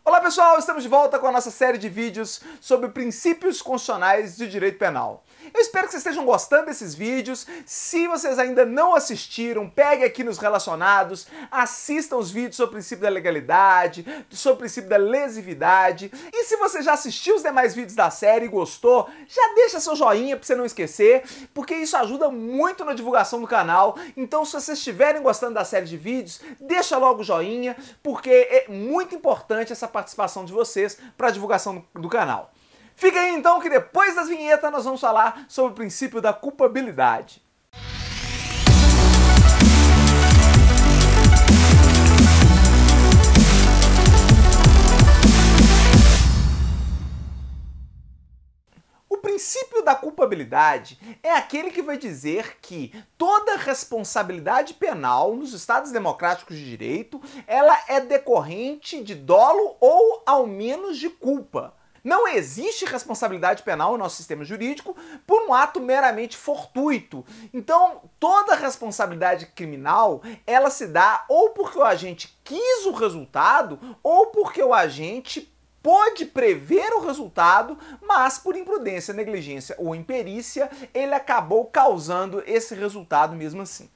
Olá pessoal, estamos de volta com a nossa série de vídeos sobre princípios constitucionais de direito penal. Eu espero que vocês estejam gostando desses vídeos. Se vocês ainda não assistiram, pegue aqui nos relacionados, assistam os vídeos sobre o princípio da legalidade, sobre o princípio da lesividade. E se você já assistiu os demais vídeos da série e gostou, já deixa seu joinha para você não esquecer, porque isso ajuda muito na divulgação do canal. Então, se vocês estiverem gostando da série de vídeos, deixa logo o joinha, porque é muito importante essa participação de vocês para a divulgação do canal. Fica aí então que depois das vinhetas nós vamos falar sobre o princípio da culpabilidade. O princípio da culpabilidade é aquele que vai dizer que toda responsabilidade penal nos Estados democráticos de direito, ela é decorrente de dolo ou ao menos de culpa. Não existe responsabilidade penal no nosso sistema jurídico por um ato meramente fortuito. Então, toda responsabilidade criminal, ela se dá ou porque o agente quis o resultado ou porque o agente pôde prever o resultado, mas por imprudência, negligência ou imperícia, ele acabou causando esse resultado mesmo assim.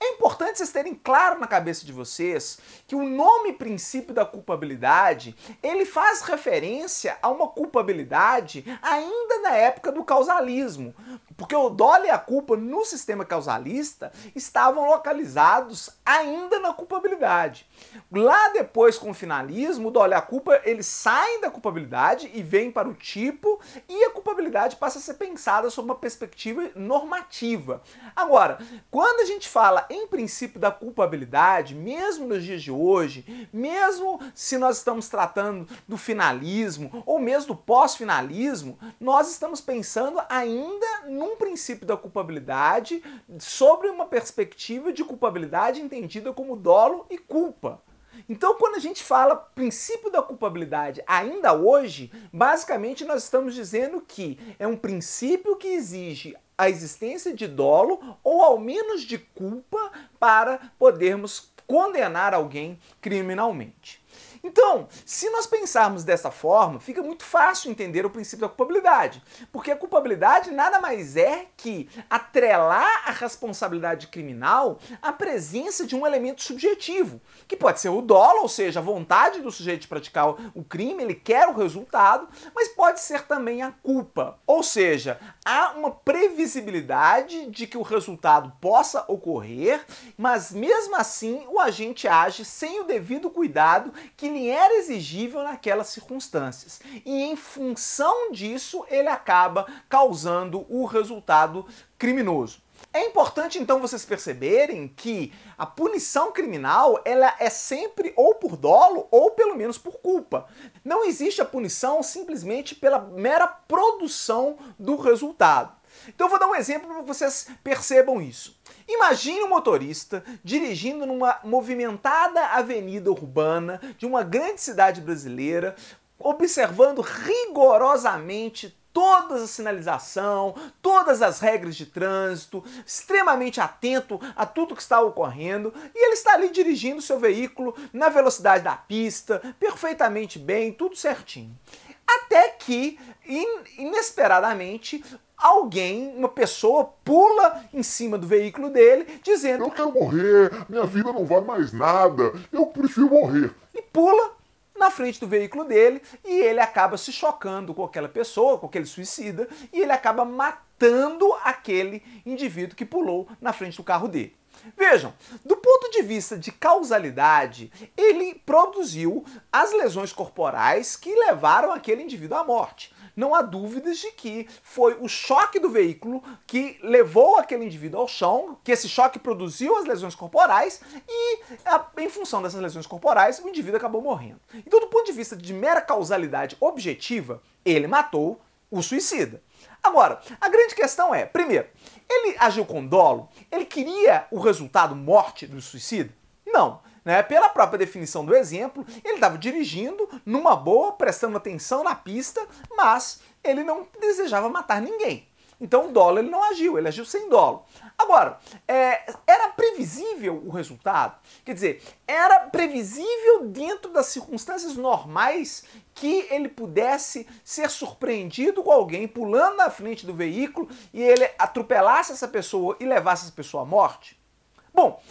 É importante vocês terem claro na cabeça de vocês que o nome princípio da culpabilidade, ele faz referência a uma culpabilidade ainda na época do causalismo, porque o dolo e a culpa no sistema causalista estavam localizados ainda na culpabilidade. Lá depois, com o finalismo, o dolo e a culpa, eles saem da culpabilidade e vêm para o tipo, e a culpabilidade passa a ser pensada sob uma perspectiva normativa. Agora, quando a gente fala em princípio da culpabilidade, mesmo nos dias de hoje, mesmo se nós estamos tratando do finalismo ou mesmo do pós-finalismo, nós estamos pensando ainda num princípio da culpabilidade sobre uma perspectiva de culpabilidade entendida como dolo e culpa. Então, quando a gente fala princípio da culpabilidade ainda hoje, basicamente nós estamos dizendo que é um princípio que exige a existência de dolo ou ao menos de culpa para podermos condenar alguém criminalmente. Então, se nós pensarmos dessa forma, fica muito fácil entender o princípio da culpabilidade, porque a culpabilidade nada mais é que atrelar a responsabilidade criminal à presença de um elemento subjetivo, que pode ser o dolo, ou seja, a vontade do sujeito de praticar o crime, ele quer o resultado, mas pode ser também a culpa, ou seja, há uma previsibilidade de que o resultado possa ocorrer, mas mesmo assim o agente age sem o devido cuidado que lhe era exigível naquelas circunstâncias. E em função disso, ele acaba causando o resultado criminoso. É importante então vocês perceberem que a punição criminal ela é sempre ou por dolo ou pelo menos por culpa. Não existe a punição simplesmente pela mera produção do resultado. Então eu vou dar um exemplo para que vocês percebam isso. Imagine um motorista dirigindo numa movimentada avenida urbana de uma grande cidade brasileira, observando rigorosamente toda a sinalização, todas as regras de trânsito, extremamente atento a tudo que está ocorrendo, e ele está ali dirigindo seu veículo na velocidade da pista, perfeitamente bem, tudo certinho. Até que, inesperadamente, alguém, uma pessoa, pula em cima do veículo dele, dizendo: "Eu quero morrer, minha vida não vale mais nada, eu prefiro morrer." E pula na frente do veículo dele e ele acaba se chocando com aquela pessoa, com aquele suicida, e ele acaba matando aquele indivíduo que pulou na frente do carro dele. Vejam, do ponto de vista de causalidade, ele produziu as lesões corporais que levaram aquele indivíduo à morte. Não há dúvidas de que foi o choque do veículo que levou aquele indivíduo ao chão, que esse choque produziu as lesões corporais e, em função dessas lesões corporais, o indivíduo acabou morrendo. Então, do ponto de vista de mera causalidade objetiva, ele matou o suicida. Agora, a grande questão é, primeiro, ele agiu com dolo? Ele queria o resultado morte do suicida? Não. Pela própria definição do exemplo, ele estava dirigindo numa boa, prestando atenção na pista, mas ele não desejava matar ninguém. Então o dolo ele não agiu, ele agiu sem dolo. Agora, era previsível o resultado? Quer dizer, era previsível dentro das circunstâncias normais que ele pudesse ser surpreendido com alguém pulando na frente do veículo e ele atropelasse essa pessoa e levasse essa pessoa à morte? Bom,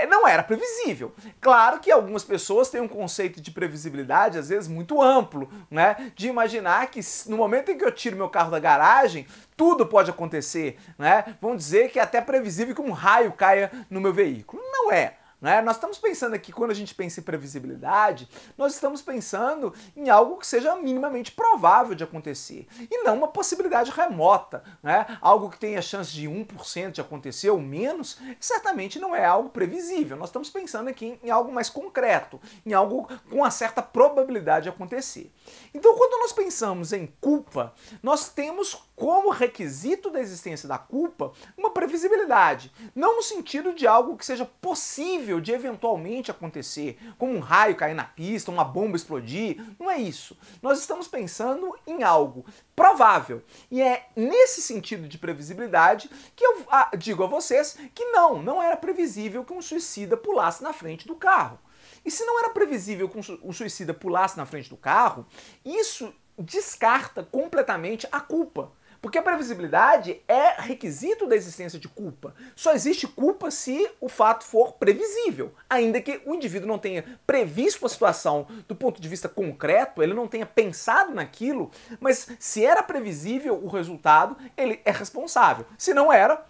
não era previsível. Claro que algumas pessoas têm um conceito de previsibilidade, às vezes, muito amplo, né? De imaginar que no momento em que eu tiro meu carro da garagem, tudo pode acontecer, né? Vão dizer que é até previsível que um raio caia no meu veículo. Não é. Né? Nós estamos pensando aqui, quando a gente pensa em previsibilidade, nós estamos pensando em algo que seja minimamente provável de acontecer, e não uma possibilidade remota, né? Algo que tenha chance de 1% de acontecer ou menos, certamente não é algo previsível. Nós estamos pensando aqui em algo mais concreto, em algo com uma certa probabilidade de acontecer. Então, quando nós pensamos em culpa, nós temos como requisito da existência da culpa uma previsibilidade, não no sentido de algo que seja possível de eventualmente acontecer, como um raio cair na pista, uma bomba explodir, não é isso. Nós estamos pensando em algo provável, e é nesse sentido de previsibilidade que eu digo a vocês que não era previsível que um suicida pulasse na frente do carro. E se não era previsível que um suicida pulasse na frente do carro, isso descarta completamente a culpa. Porque a previsibilidade é requisito da existência de culpa. Só existe culpa se o fato for previsível. Ainda que o indivíduo não tenha previsto a situação do ponto de vista concreto, ele não tenha pensado naquilo, mas se era previsível o resultado, ele é responsável. Se não era,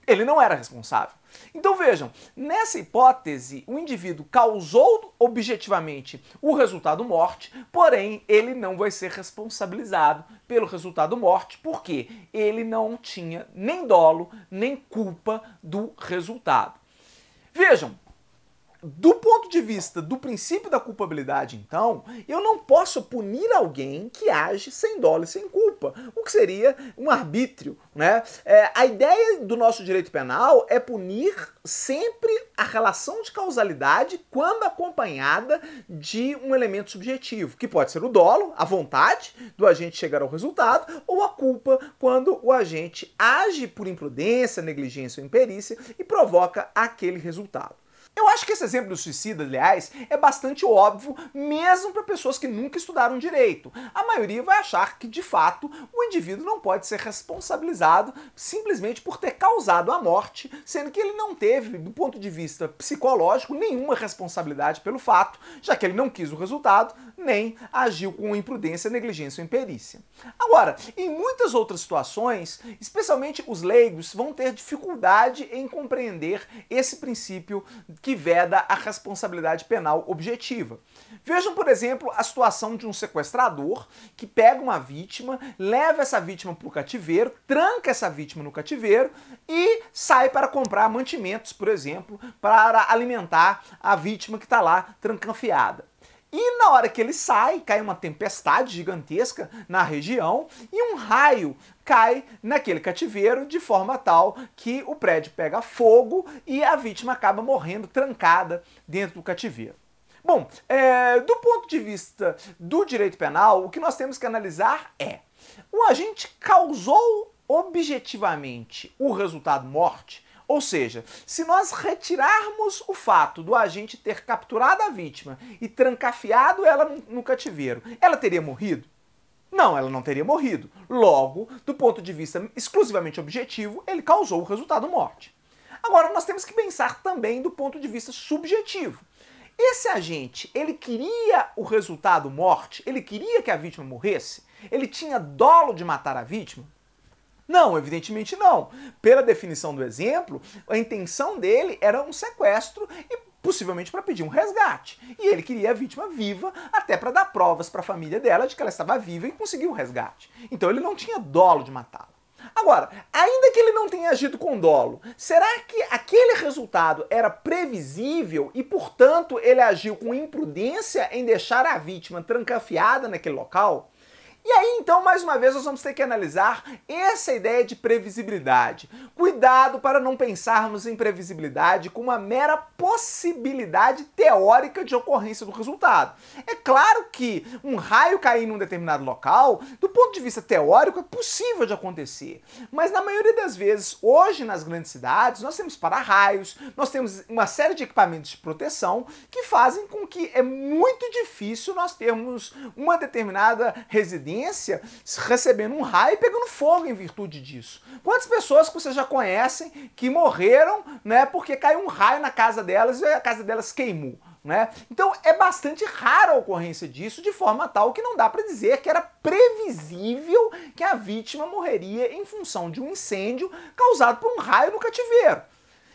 ele não era responsável. Então vejam, nessa hipótese, o indivíduo causou objetivamente o resultado morte, porém ele não vai ser responsabilizado pelo resultado morte, porque ele não tinha nem dolo, nem culpa do resultado. Vejam, do ponto de vista do princípio da culpabilidade, então, eu não posso punir alguém que age sem dolo e sem culpa, o que seria um arbítrio, né? A ideia do nosso direito penal é punir sempre a relação de causalidade quando acompanhada de um elemento subjetivo, que pode ser o dolo, a vontade do agente chegar ao resultado, ou a culpa, quando o agente age por imprudência, negligência ou imperícia e provoca aquele resultado. Eu acho que esse exemplo do suicida, aliás, é bastante óbvio, mesmo para pessoas que nunca estudaram direito. A maioria vai achar que, de fato, o indivíduo não pode ser responsabilizado simplesmente por ter causado a morte, sendo que ele não teve, do ponto de vista psicológico, nenhuma responsabilidade pelo fato, já que ele não quis o resultado, nem agiu com imprudência, negligência ou imperícia. Agora, em muitas outras situações, especialmente os leigos vão ter dificuldade em compreender esse princípio que veda a responsabilidade penal objetiva. Vejam, por exemplo, a situação de um sequestrador que pega uma vítima, leva essa vítima para o cativeiro, tranca essa vítima no cativeiro e sai para comprar mantimentos, por exemplo, para alimentar a vítima que está lá trancanfiada. E na hora que ele sai, cai uma tempestade gigantesca na região e um raio cai naquele cativeiro de forma tal que o prédio pega fogo e a vítima acaba morrendo trancada dentro do cativeiro. Bom, do ponto de vista do direito penal, o que nós temos que analisar é: o agente causou objetivamente o resultado morte? Ou seja, se nós retirarmos o fato do agente ter capturado a vítima e trancafiado ela no cativeiro, ela teria morrido? Não, ela não teria morrido. Logo, do ponto de vista exclusivamente objetivo, ele causou o resultado morte. Agora, nós temos que pensar também do ponto de vista subjetivo. Esse agente, ele queria o resultado morte? Ele queria que a vítima morresse? Ele tinha dolo de matar a vítima? Não, evidentemente não. Pela definição do exemplo, a intenção dele era um sequestro e possivelmente para pedir um resgate. E ele queria a vítima viva até para dar provas para a família dela de que ela estava viva e conseguir o resgate. Então ele não tinha dolo de matá-la. Agora, ainda que ele não tenha agido com dolo, será que aquele resultado era previsível e, portanto, ele agiu com imprudência em deixar a vítima trancafiada naquele local? E aí, então, mais uma vez, nós vamos ter que analisar essa ideia de previsibilidade. Cuidado para não pensarmos em previsibilidade como uma mera possibilidade teórica de ocorrência do resultado. É claro que um raio cair num determinado local, do ponto de vista teórico, é possível de acontecer. Mas na maioria das vezes, hoje nas grandes cidades, nós temos para-raios, nós temos uma série de equipamentos de proteção que fazem com que é muito difícil nós termos uma determinada residência recebendo um raio e pegando fogo em virtude disso. Quantas pessoas que vocês já conhecem que morreram, né, porque caiu um raio na casa delas e a casa delas queimou? Né? Então é bastante rara a ocorrência disso, de forma tal que não dá para dizer que era previsível que a vítima morreria em função de um incêndio causado por um raio no cativeiro.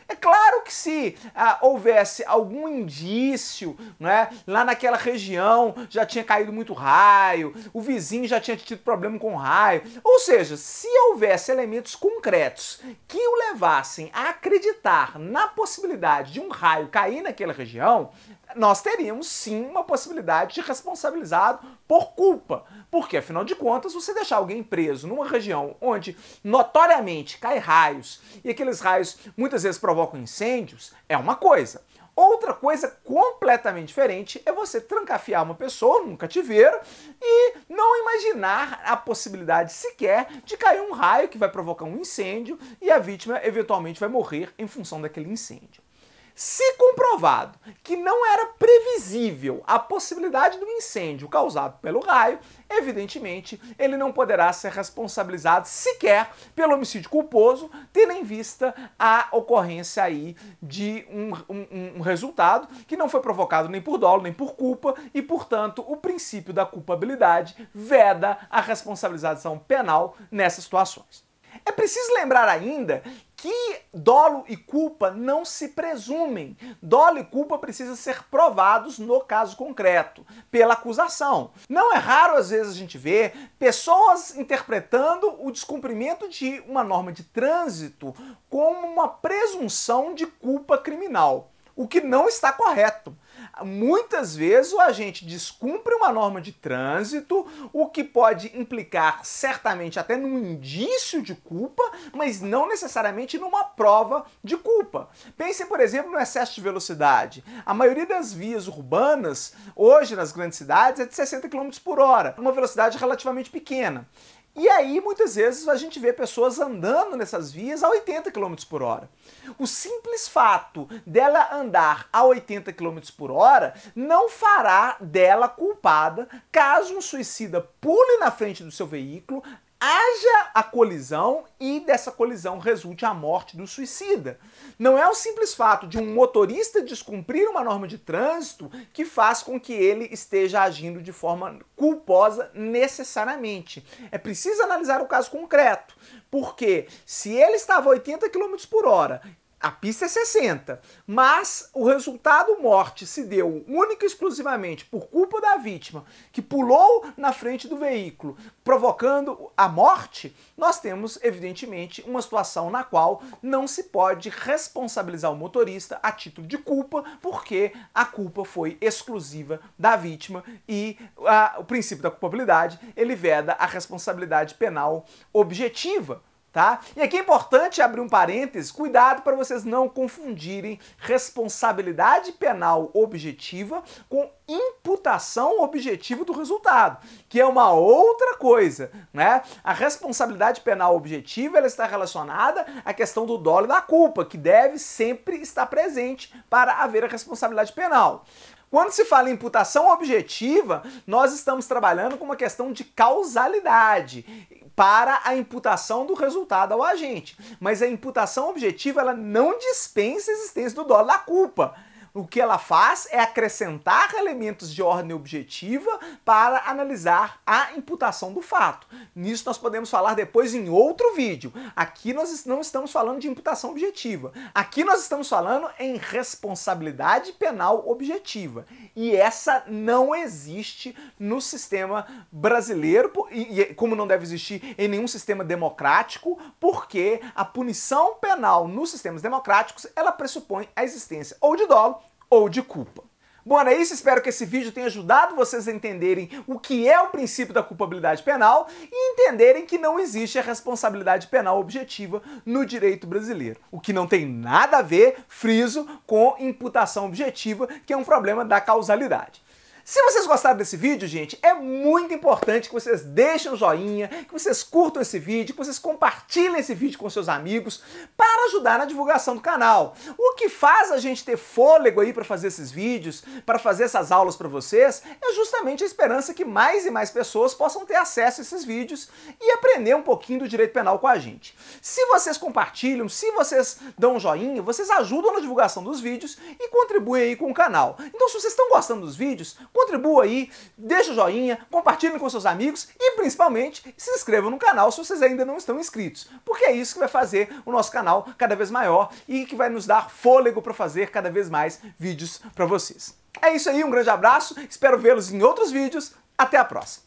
É claro que se houvesse algum indício, né, lá naquela região já tinha caído muito raio, o vizinho já tinha tido problema com o raio, ou seja, se houvesse elementos concretos que o levassem a acreditar na possibilidade de um raio cair naquela região, nós teríamos sim uma possibilidade de responsabilizado por culpa. Porque, afinal de contas, você deixar alguém preso numa região onde notoriamente cai raios e aqueles raios muitas vezes provocam incêndios é uma coisa. Outra coisa completamente diferente é você trancafiar uma pessoa num cativeiro e não imaginar a possibilidade sequer de cair um raio que vai provocar um incêndio e a vítima eventualmente vai morrer em função daquele incêndio. Se comprovado que não era previsível a possibilidade do incêndio causado pelo raio, evidentemente ele não poderá ser responsabilizado sequer pelo homicídio culposo, tendo em vista a ocorrência aí de um resultado que não foi provocado nem por dolo nem por culpa e, portanto, o princípio da culpabilidade veda a responsabilização penal nessas situações. É preciso lembrar ainda que dolo e culpa não se presumem. Dolo e culpa precisam ser provados no caso concreto, pela acusação. Não é raro, às vezes, a gente ver pessoas interpretando o descumprimento de uma norma de trânsito como uma presunção de culpa criminal, o que não está correto. Muitas vezes o agente descumpre uma norma de trânsito, o que pode implicar certamente até num indício de culpa, mas não necessariamente numa prova de culpa. Pensem, por exemplo, no excesso de velocidade. A maioria das vias urbanas, hoje nas grandes cidades, é de 60 km por hora, uma velocidade relativamente pequena. E aí, muitas vezes, a gente vê pessoas andando nessas vias a 80 km por hora. O simples fato dela andar a 80 km por hora não fará dela culpada caso um suicida pule na frente do seu veículo, haja a colisão e dessa colisão resulte a morte do suicida. Não é o simples fato de um motorista descumprir uma norma de trânsito que faz com que ele esteja agindo de forma culposa necessariamente. É preciso analisar o caso concreto, porque se ele estava a 80 km por hora, a pista é 60, mas o resultado morte se deu única e exclusivamente por culpa da vítima, que pulou na frente do veículo, provocando a morte, nós temos, evidentemente, uma situação na qual não se pode responsabilizar o motorista a título de culpa, porque a culpa foi exclusiva da vítima e o princípio da culpabilidade, ele veda a responsabilidade penal objetiva. Tá? E aqui é importante abrir um parênteses, cuidado para vocês não confundirem responsabilidade penal objetiva com imputação objetiva do resultado, que é uma outra coisa, né? A responsabilidade penal objetiva ela está relacionada à questão do dolo e da culpa, que deve sempre estar presente para haver a responsabilidade penal. Quando se fala em imputação objetiva, nós estamos trabalhando com uma questão de causalidade para a imputação do resultado ao agente. Mas a imputação objetiva ela não dispensa a existência do dolo da culpa. O que ela faz é acrescentar elementos de ordem objetiva para analisar a imputação do fato. Nisso nós podemos falar depois em outro vídeo. Aqui nós não estamos falando de imputação objetiva. Aqui nós estamos falando em responsabilidade penal objetiva. E essa não existe no sistema brasileiro, e como não deve existir em nenhum sistema democrático, porque a punição penal nos sistemas democráticos ela pressupõe a existência ou de dolo ou de culpa. Bom, é isso, espero que esse vídeo tenha ajudado vocês a entenderem o que é o princípio da culpabilidade penal e entenderem que não existe a responsabilidade penal objetiva no direito brasileiro. O que não tem nada a ver, friso, com imputação objetiva, que é um problema da causalidade. Se vocês gostaram desse vídeo, gente, é muito importante que vocês deixem um joinha, que vocês curtam esse vídeo, que vocês compartilhem esse vídeo com seus amigos para ajudar na divulgação do canal. O que faz a gente ter fôlego aí para fazer esses vídeos, para fazer essas aulas para vocês, é justamente a esperança que mais e mais pessoas possam ter acesso a esses vídeos e aprender um pouquinho do direito penal com a gente. Se vocês compartilham, se vocês dão um joinha, vocês ajudam na divulgação dos vídeos e contribuem aí com o canal. Então, se vocês estão gostando dos vídeos, contribua aí, deixa o joinha, compartilhem com seus amigos e, principalmente, se inscrevam no canal se vocês ainda não estão inscritos, porque é isso que vai fazer o nosso canal cada vez maior e que vai nos dar fôlego para fazer cada vez mais vídeos para vocês. É isso aí, um grande abraço, espero vê-los em outros vídeos, até a próxima!